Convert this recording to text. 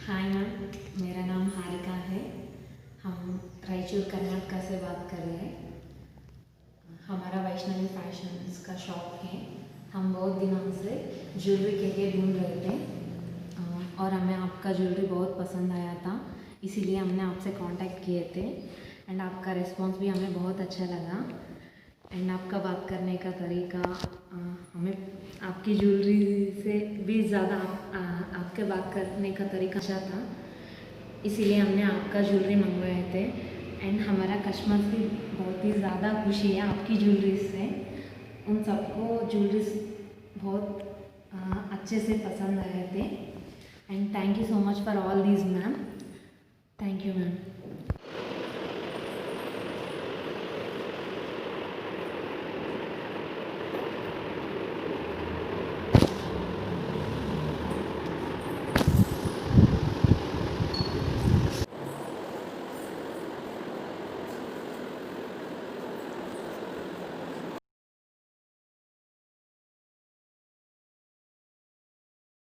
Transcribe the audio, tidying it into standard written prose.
Hi ma'am, मेरा नाम हारिका है। हम रायचूर कर्नाटका से बात कर रहे हैं। हमारा वैष्णवी फैशंस का शॉप है। हम बहुत दिनों से ज्वेलरी के लिए ढूंढ रहे थे और हमें आपका ज्वेलरी बहुत पसंद आया था, इसीलिए हमने आपसे कांटेक्ट किए थे। एंड आपका रिस्पांस भी हमें बहुत अच्छा लगा। एंड आपका बात करने का तरीका हमें आपकी ज्वेलरी से भी ज़्यादा आपके बात करने का तरीका अच्छा था, इसीलिए हमने आपका ज्वेलरी मंगवाए थे। एंड हमारा कस्टमर्स भी बहुत ही ज़्यादा खुशी है आपकी ज्वेलरी से। उन सबको ज्वेलरीज बहुत अच्छे से पसंद आए थे। And thank you so much for all these ma'am. Thank you ma'am.